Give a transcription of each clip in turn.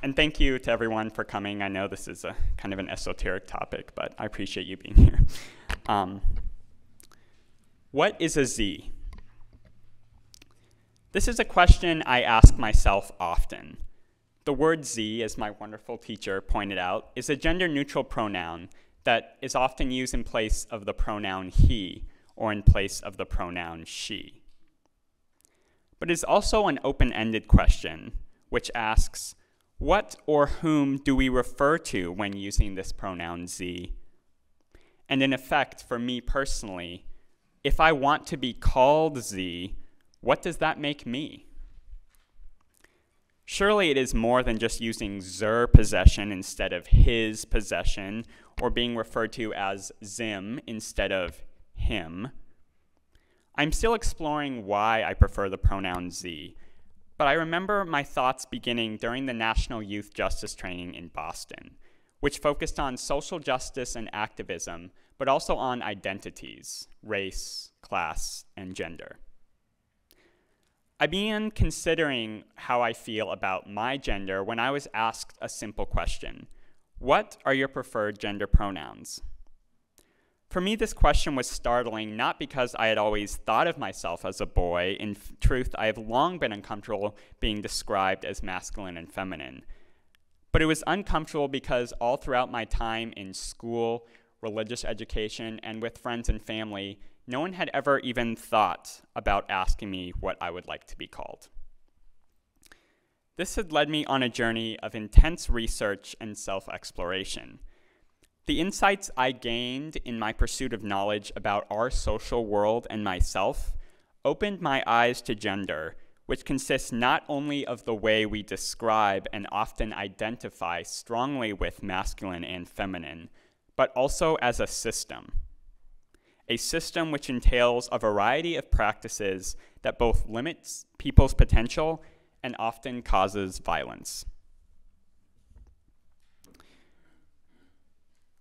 And thank you to everyone for coming. I know this is a kind of an esoteric topic, but I appreciate you being here. What is a Z? This is a question I ask myself often. The word Z, as my wonderful teacher pointed out, is a gender-neutral pronoun that is often used in place of the pronoun he or in place of the pronoun she. But it is also an open-ended question, which asks, what or whom do we refer to when using this pronoun Z? And in effect, for me personally, if I want to be called Z, what does that make me? Surely it is more than just using zur possession instead of his possession, or being referred to as Zim instead of him. I'm still exploring why I prefer the pronoun Z, but I remember my thoughts beginning during the National Youth Justice Training in Boston, which focused on social justice and activism, but also on identities, race, class, and gender. I began considering how I feel about my gender when I was asked a simple question: what are your preferred gender pronouns? For me, this question was startling, not because I had always thought of myself as a boy. In truth, I have long been uncomfortable being described as masculine and feminine. But it was uncomfortable because all throughout my time in school, religious education, and with friends and family, no one had ever even thought about asking me what I would like to be called. This had led me on a journey of intense research and self-exploration. The insights I gained in my pursuit of knowledge about our social world and myself opened my eyes to gender, which consists not only of the way we describe and often identify strongly with masculine and feminine, but also as a system which entails a variety of practices that both limits people's potential and often causes violence.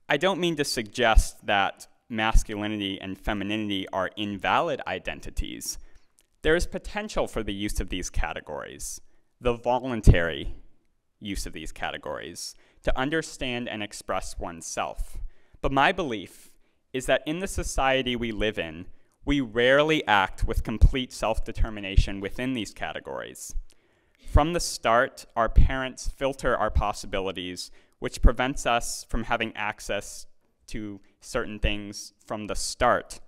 I don't mean to suggest that masculinity and femininity are invalid identities. There is potential for the use of these categories, the voluntary use of these categories, to understand and express oneself. But my belief is that in the society we live in, we rarely act with complete self-determination within these categories. From the start, our parents filter our possibilities, which prevents us from having access to certain things from the start.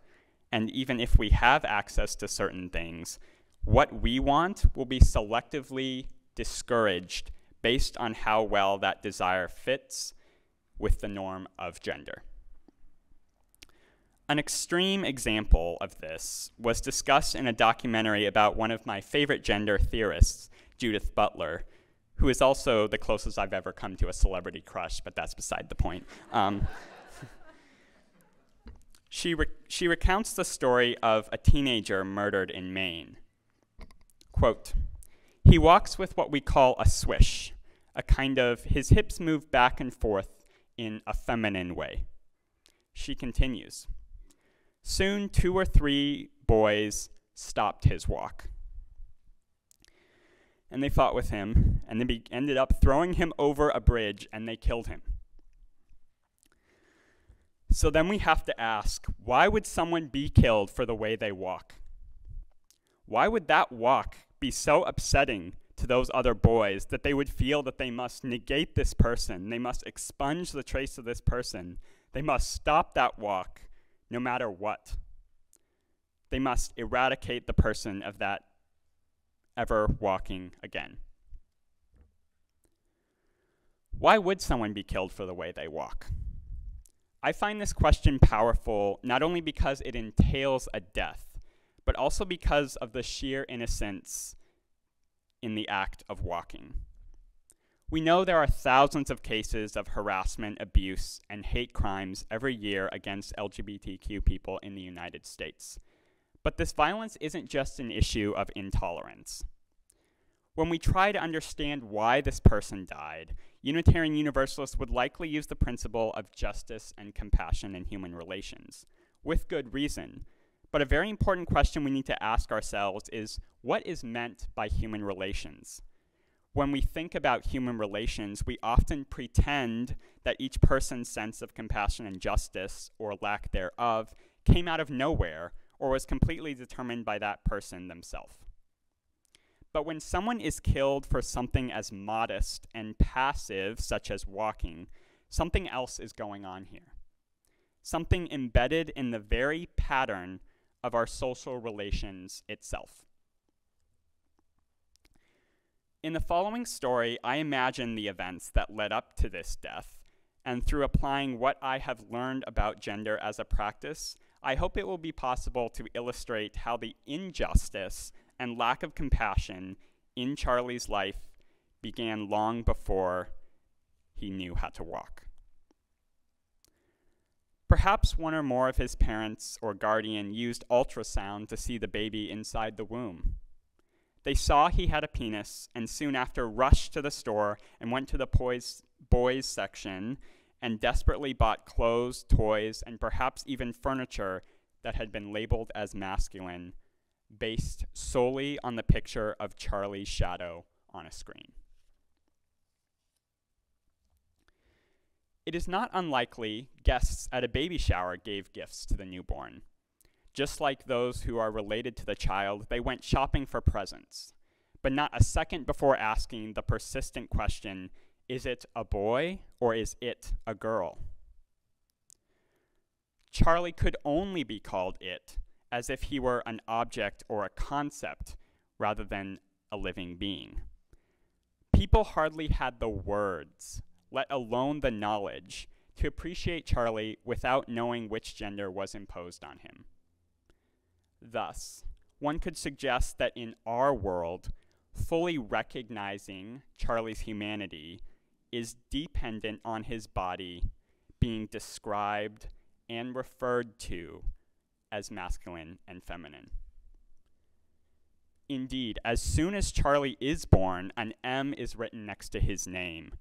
And even if we have access to certain things, what we want will be selectively discouraged based on how well that desire fits with the norm of gender. An extreme example of this was discussed in a documentary about one of my favorite gender theorists, Judith Butler, who is also the closest I've ever come to a celebrity crush, but that's beside the point. She recounts the story of a teenager murdered in Maine. Quote, "He walks with what we call a swish, a kind of his hips move back and forth in a feminine way." She continues, "Soon 2 or 3 boys stopped his walk. And they fought with him, and they ended up throwing him over a bridge, and they killed him. So then we have to ask, why would someone be killed for the way they walk? Why would that walk be so upsetting to those other boys that they would feel that they must negate this person, they must expunge the trace of this person, they must stop that walk no matter what? They must eradicate the person of that ever walking again. Why would someone be killed for the way they walk? I find this question powerful not only because it entails a death, but also because of the sheer innocence in the act of walking. We know there are thousands of cases of harassment, abuse, and hate crimes every year against LGBTQ people in the United States. But this violence isn't just an issue of intolerance. When we try to understand why this person died, Unitarian Universalists would likely use the principle of justice and compassion in human relations, with good reason. But a very important question we need to ask ourselves is, what is meant by human relations? When we think about human relations, we often pretend that each person's sense of compassion and justice, or lack thereof, came out of nowhere or was completely determined by that person themselves. But when someone is killed for something as modest and passive, such as walking, something else is going on here. Something embedded in the very pattern of our social relations itself. In the following story, I imagine the events that led up to this death, and through applying what I have learned about gender as a practice, I hope it will be possible to illustrate how the injustice and lack of compassion in Charlie's life began long before he knew how to walk. Perhaps one or more of his parents or guardian used ultrasound to see the baby inside the womb. They saw he had a penis and soon after rushed to the store and went to the boys section and desperately bought clothes, toys, and perhaps even furniture that had been labeled as masculine, based solely on the picture of Charlie's shadow on a screen. It is not unlikely guests at a baby shower gave gifts to the newborn. Just like those who are related to the child, they went shopping for presents, but not a second before asking the persistent question, is it a boy or is it a girl? Charlie could only be called it, as if he were an object or a concept rather than a living being. People hardly had the words, let alone the knowledge, to appreciate Charlie without knowing which gender was imposed on him. Thus, one could suggest that in our world, fully recognizing Charlie's humanity is dependent on his body being described and referred to as masculine and feminine. Indeed, as soon as Charlie is born, an M is written next to his name,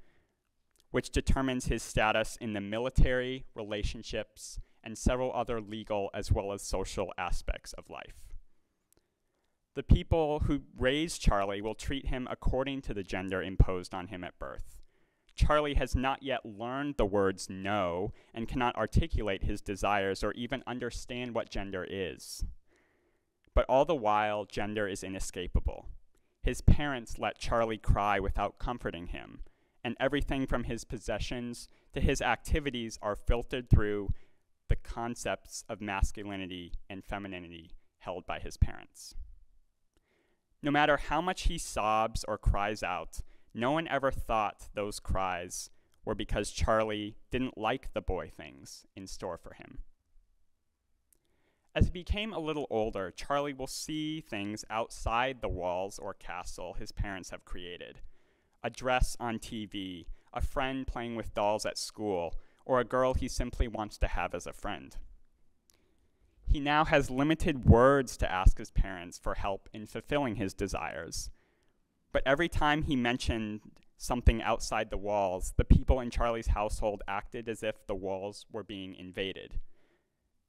which determines his status in the military, relationships, and several other legal as well as social aspects of life. The people who raise Charlie will treat him according to the gender imposed on him at birth. Charlie has not yet learned the words no and cannot articulate his desires or even understand what gender is. But all the while, gender is inescapable. His parents let Charlie cry without comforting him, and everything from his possessions to his activities are filtered through the concepts of masculinity and femininity held by his parents. No matter how much he sobs or cries out, no one ever thought those cries were because Charlie didn't like the boy things in store for him. As he became a little older, Charlie will see things outside the walls or castle his parents have created. A dress on TV, a friend playing with dolls at school, or a girl he simply wants to have as a friend. He now has limited words to ask his parents for help in fulfilling his desires. But every time he mentioned something outside the walls, the people in Charlie's household acted as if the walls were being invaded.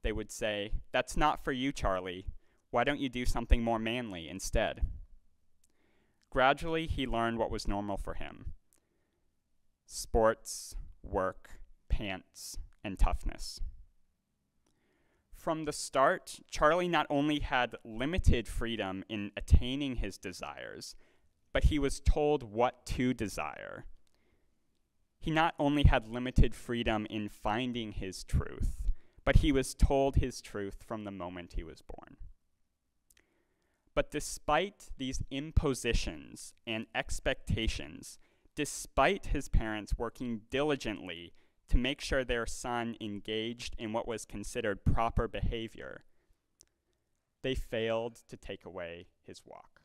They would say, "That's not for you, Charlie. Why don't you do something more manly instead?" Gradually, he learned what was normal for him: sports, work, pants, and toughness. From the start, Charlie not only had limited freedom in attaining his desires, but he was told what to desire. He not only had limited freedom in finding his truth, but he was told his truth from the moment he was born. But despite these impositions and expectations, despite his parents working diligently to make sure their son engaged in what was considered proper behavior, they failed to take away his walk.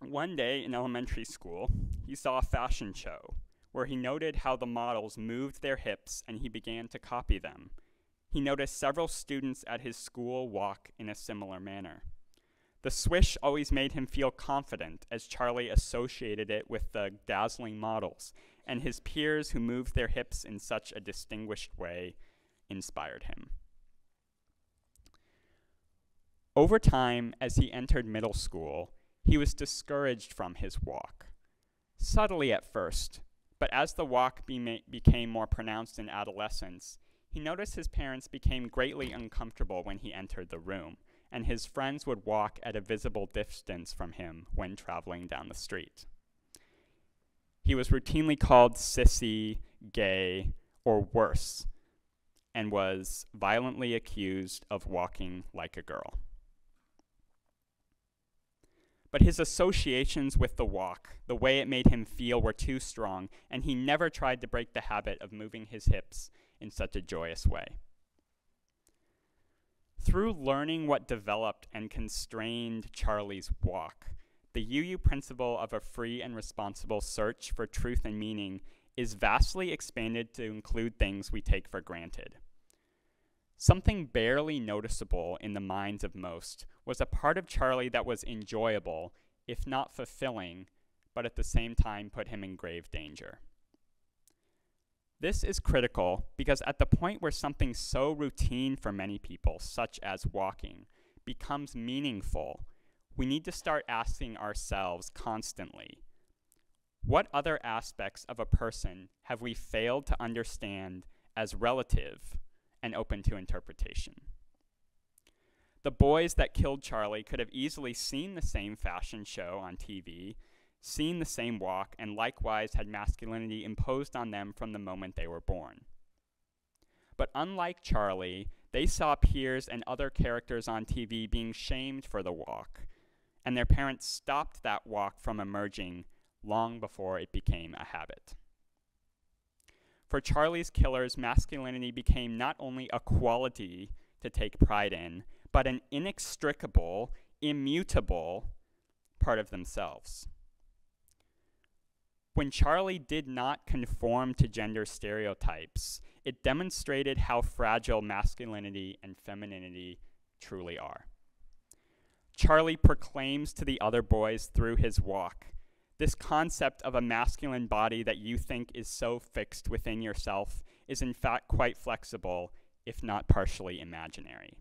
One day in elementary school, he saw a fashion show where he noted how the models moved their hips and he began to copy them. He noticed several students at his school walk in a similar manner. The swish always made him feel confident as Charlie associated it with the dazzling models, and his peers who moved their hips in such a distinguished way inspired him. Over time, as he entered middle school, he was discouraged from his walk. Subtly at first, but as the walk became more pronounced in adolescence, he noticed his parents became greatly uncomfortable when he entered the room, and his friends would walk at a visible distance from him when traveling down the street. He was routinely called sissy, gay, or worse, and was violently accused of walking like a girl. But his associations with the walk, the way it made him feel, were too strong, and he never tried to break the habit of moving his hips in such a joyous way. Through learning what developed and constrained Charlie's walk, the UU principle of a free and responsible search for truth and meaning is vastly expanded to include things we take for granted. Something barely noticeable in the minds of most was a part of Charlie that was enjoyable, if not fulfilling, but at the same time put him in grave danger. This is critical because at the point where something so routine for many people, such as walking, becomes meaningful, we need to start asking ourselves constantly, what other aspects of a person have we failed to understand as relative and open to interpretation? The boys that killed Charlie could have easily seen the same fashion show on TV, seen the same walk, and likewise had masculinity imposed on them from the moment they were born. But unlike Charlie, they saw peers and other characters on TV being shamed for the walk, and their parents stopped that walk from emerging long before it became a habit. For Charlie's killers, masculinity became not only a quality to take pride in, but an inextricable, immutable part of themselves. When Charlie did not conform to gender stereotypes, it demonstrated how fragile masculinity and femininity truly are. Charlie proclaims to the other boys through his walk, this concept of a masculine body that you think is so fixed within yourself is in fact quite flexible, if not partially imaginary.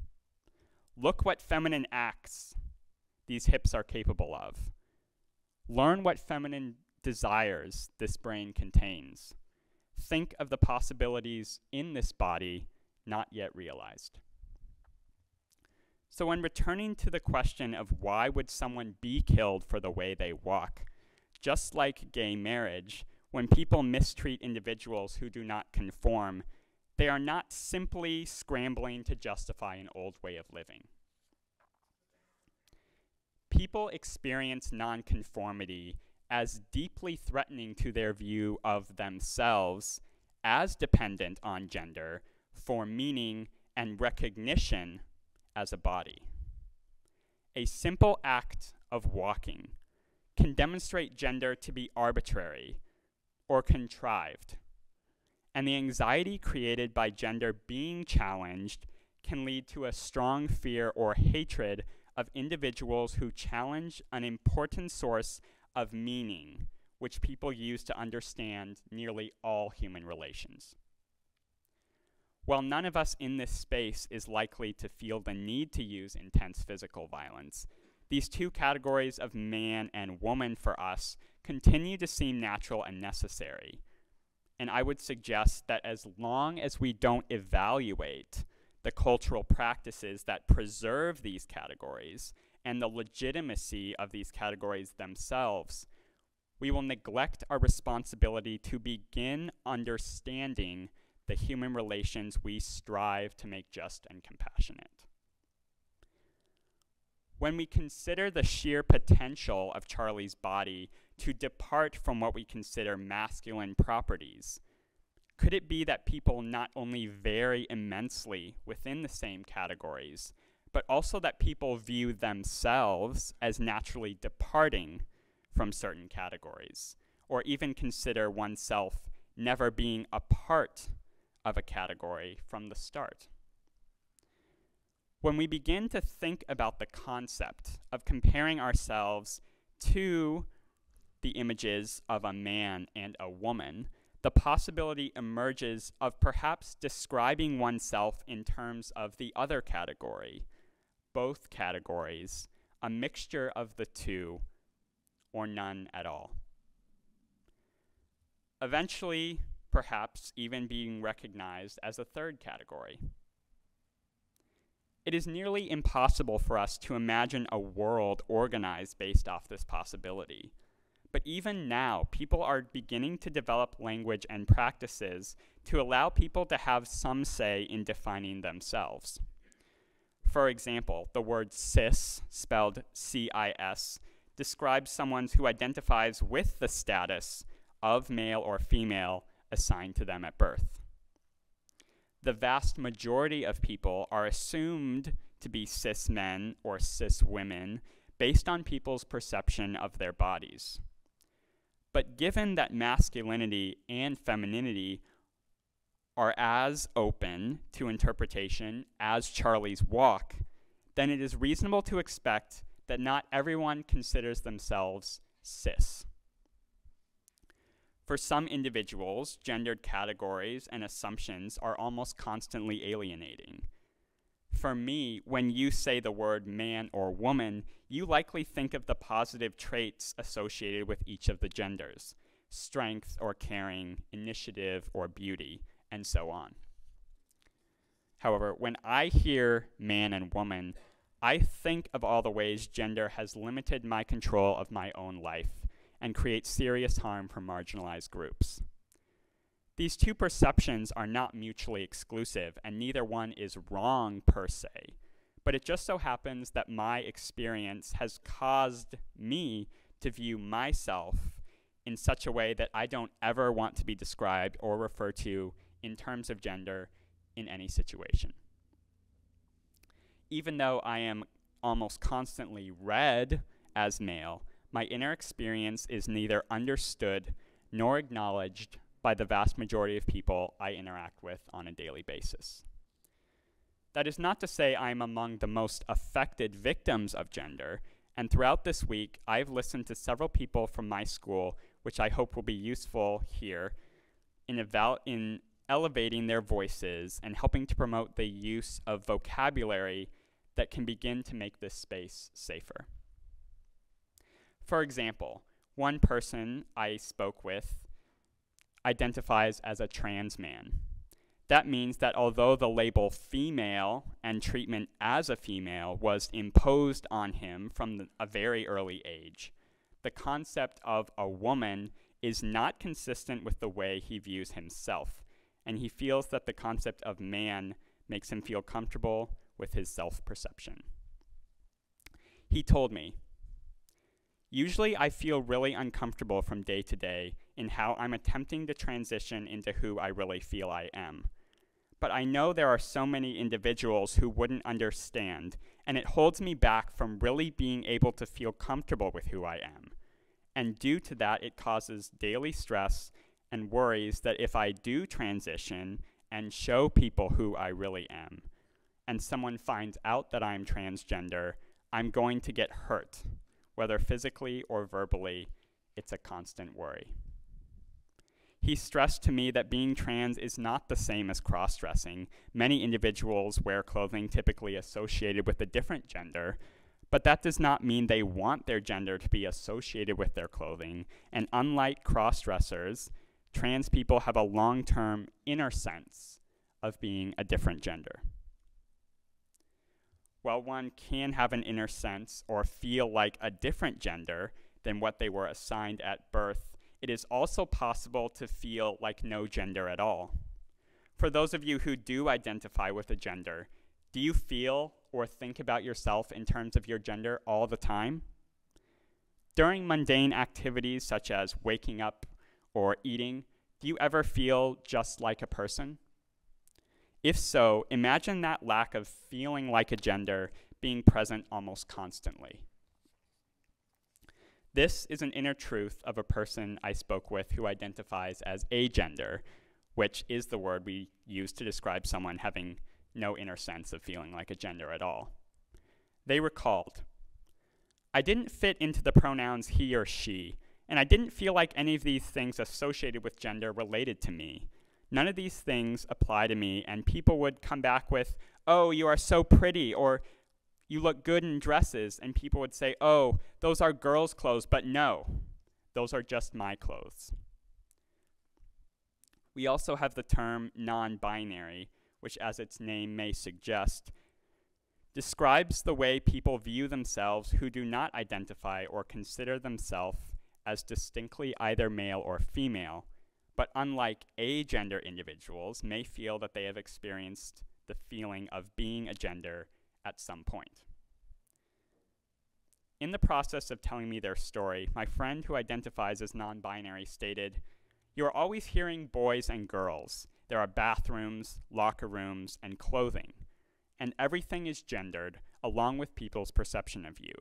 Look what feminine acts these hips are capable of. Learn what feminine desires this brain contains. Think of the possibilities in this body not yet realized. So when returning to the question of why would someone be killed for the way they walk, just like gay marriage, when people mistreat individuals who do not conform, they are not simply scrambling to justify an old way of living. People experience nonconformity as deeply threatening to their view of themselves as dependent on gender for meaning and recognition as a body. A simple act of walking can demonstrate gender to be arbitrary or contrived, and the anxiety created by gender being challenged can lead to a strong fear or hatred of individuals who challenge an important source of meaning, which people use to understand nearly all human relations. While none of us in this space is likely to feel the need to use intense physical violence, these two categories of man and woman for us continue to seem natural and necessary. And I would suggest that as long as we don't evaluate the cultural practices that preserve these categories and the legitimacy of these categories themselves, we will neglect our responsibility to begin understanding the human relations we strive to make just and compassionate. When we consider the sheer potential of Charlie's body to depart from what we consider masculine properties, could it be that people not only vary immensely within the same categories, but also that people view themselves as naturally departing from certain categories, or even consider oneself never being a part of a category from the start? When we begin to think about the concept of comparing ourselves to the images of a man and a woman, the possibility emerges of perhaps describing oneself in terms of the other category, both categories, a mixture of the two, or none at all. Eventually, perhaps even being recognized as a third category. It is nearly impossible for us to imagine a world organized based off this possibility. But even now, people are beginning to develop language and practices to allow people to have some say in defining themselves. For example, the word cis, spelled C-I-S, describes someone who identifies with the status of male or female assigned to them at birth. The vast majority of people are assumed to be cis men or cis women based on people's perception of their bodies. But given that masculinity and femininity are as open to interpretation as Charlie's walk, then it is reasonable to expect that not everyone considers themselves cis. For some individuals, gendered categories and assumptions are almost constantly alienating. For me, when you say the word man or woman, you likely think of the positive traits associated with each of the genders: strength or caring, initiative or beauty, and so on. However, when I hear man and woman, I think of all the ways gender has limited my control of my own life and creates serious harm for marginalized groups. These two perceptions are not mutually exclusive, and neither one is wrong per se, but it just so happens that my experience has caused me to view myself in such a way that I don't ever want to be described or referred to in terms of gender in any situation. Even though I am almost constantly read as male, my inner experience is neither understood nor acknowledged by the vast majority of people I interact with on a daily basis. That is not to say I am among the most affected victims of gender, and throughout this week, I've listened to several people from my school, which I hope will be useful here, in elevating their voices and helping to promote the use of vocabulary that can begin to make this space safer. For example, one person I spoke with identifies as a trans man. That means that although the label female and treatment as a female was imposed on him from a very early age, the concept of a woman is not consistent with the way he views himself, and he feels that the concept of man makes him feel comfortable with his self-perception. He told me, "Usually I feel really uncomfortable from day to day in how I'm attempting to transition into who I really feel I am. But I know there are so many individuals who wouldn't understand, and it holds me back from really being able to feel comfortable with who I am. And due to that, it causes daily stress and worries that if I do transition and show people who I really am, and someone finds out that I'm transgender, I'm going to get hurt. Whether physically or verbally, it's a constant worry." He stressed to me that being trans is not the same as cross-dressing. Many individuals wear clothing typically associated with a different gender, but that does not mean they want their gender to be associated with their clothing, and unlike cross-dressers, trans people have a long-term inner sense of being a different gender. While one can have an inner sense or feel like a different gender than what they were assigned at birth, it is also possible to feel like no gender at all. For those of you who do identify with a gender, do you feel or think about yourself in terms of your gender all the time? During mundane activities such as waking up or eating, do you ever feel just like a person? If so, imagine that lack of feeling like a gender being present almost constantly. This is an inner truth of a person I spoke with who identifies as agender, which is the word we use to describe someone having no inner sense of feeling like a gender at all. They recalled, "I didn't fit into the pronouns he or she, and I didn't feel like any of these things associated with gender related to me. None of these things apply to me, and people would come back with, 'Oh, you are so pretty,' or You look good in dresses, and people would say, oh, those are girls' clothes, but no, those are just my clothes. We also have the term non-binary, which, as its name may suggest, describes the way people view themselves who do not identify or consider themselves as distinctly either male or female, but unlike agender individuals, may feel that they have experienced the feeling of being a gender at some point. In the process of telling me their story, my friend who identifies as non-binary stated, "You are always hearing boys and girls. There are bathrooms, locker rooms, and clothing. And everything is gendered, along with people's perception of you.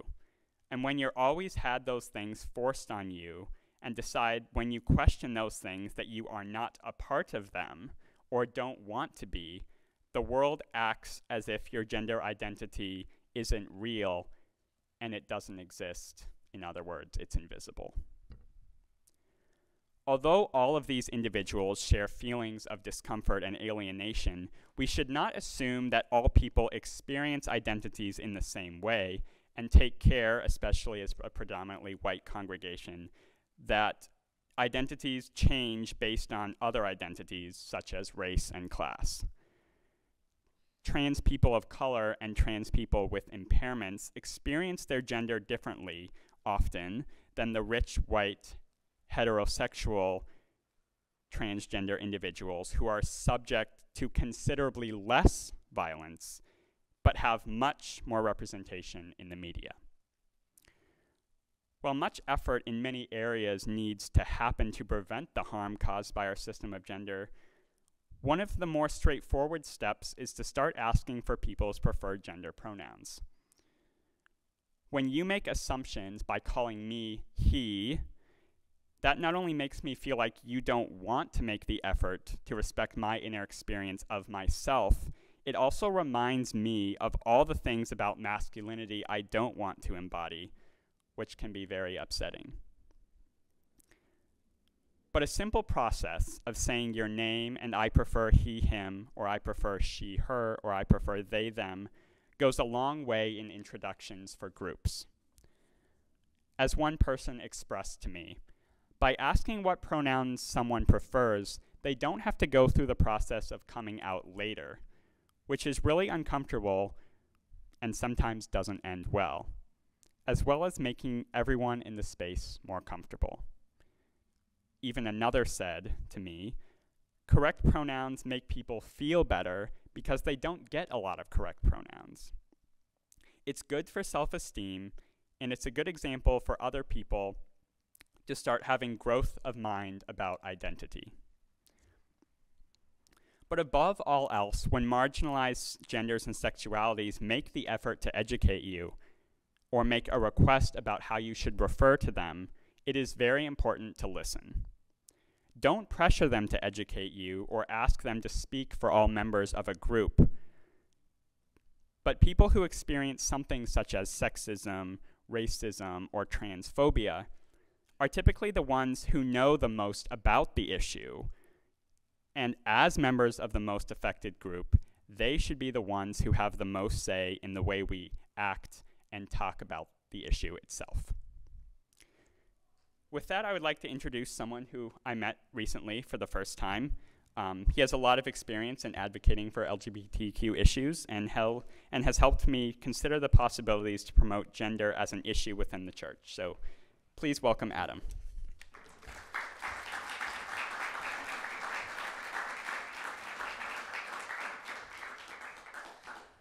And when you're always had those things forced on you, and decide when you question those things that you are not a part of them, or don't want to be, the world acts as if your gender identity isn't real, and it doesn't exist. In other words, it's invisible." Although all of these individuals share feelings of discomfort and alienation, we should not assume that all people experience identities in the same way, and take care, especially as a predominantly white congregation, that identities change based on other identities such as race and class. Trans people of color and trans people with impairments experience their gender differently often than the rich white heterosexual transgender individuals who are subject to considerably less violence but have much more representation in the media. While much effort in many areas needs to happen to prevent the harm caused by our system of gender, one of the more straightforward steps is to start asking for people's preferred gender pronouns. When you make assumptions by calling me he, that not only makes me feel like you don't want to make the effort to respect my inner experience of myself, it also reminds me of all the things about masculinity I don't want to embody, which can be very upsetting. But a simple process of saying your name and I prefer he, him, or I prefer she, her, or I prefer they, them, goes a long way in introductions for groups. As one person expressed to me, by asking what pronouns someone prefers, they don't have to go through the process of coming out later, which is really uncomfortable and sometimes doesn't end well as making everyone in the space more comfortable. Even another said to me, correct pronouns make people feel better because they don't get a lot of correct pronouns. It's good for self-esteem, and it's a good example for other people to start having growth of mind about identity. But above all else, when marginalized genders and sexualities make the effort to educate you or make a request about how you should refer to them, it is very important to listen. Don't pressure them to educate you or ask them to speak for all members of a group. But people who experience something such as sexism, racism, or transphobia are typically the ones who know the most about the issue. And as members of the most affected group, they should be the ones who have the most say in the way we act and talk about the issue itself. With that, I would like to introduce someone who I met recently for the first time. He has a lot of experience in advocating for LGBTQ issues and has helped me consider the possibilities to promote gender as an issue within the church. So please welcome Adam.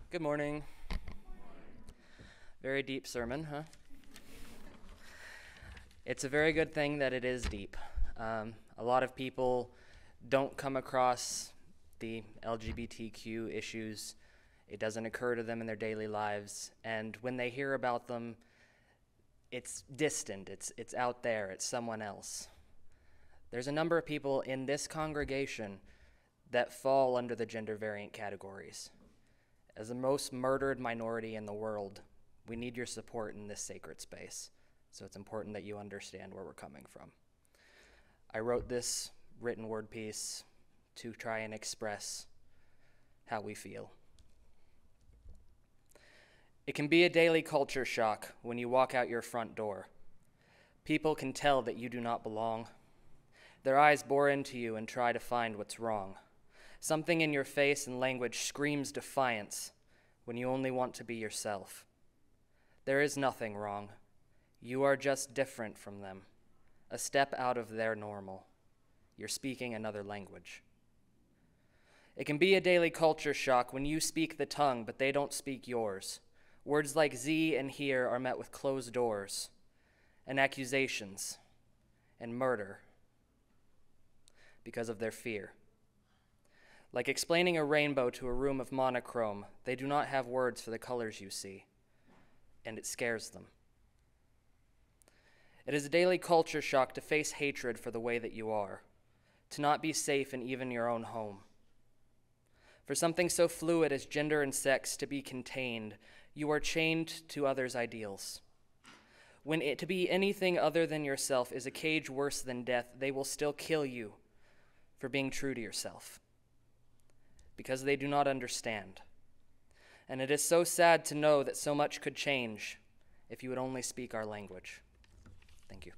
Good morning. Very deep sermon, huh? It's a very good thing that it is deep. A lot of people don't come across the LGBTQ issues. It doesn't occur to them in their daily lives. And when they hear about them, it's distant, it's out there, it's someone else. There's a number of people in this congregation that fall under the gender variant categories. As the most murdered minority in the world, we need your support in this sacred space. So it's important that you understand where we're coming from. I wrote this written word piece to try and express how we feel. It can be a daily culture shock when you walk out your front door. People can tell that you do not belong. Their eyes bore into you and try to find what's wrong. Something in your face and language screams defiance when you only want to be yourself. There is nothing wrong. You are just different from them, a step out of their normal. You're speaking another language. It can be a daily culture shock when you speak the tongue, but they don't speak yours. Words like "thee" and "here" are met with closed doors and accusations and murder because of their fear. Like explaining a rainbow to a room of monochrome, they do not have words for the colors you see, and it scares them. It is a daily culture shock to face hatred for the way that you are, to not be safe in even your own home. For something so fluid as gender and sex to be contained, you are chained to others' ideals. When it to be anything other than yourself is a cage worse than death, they will still kill you for being true to yourself, because they do not understand. And it is so sad to know that so much could change if you would only speak our language. Thank you.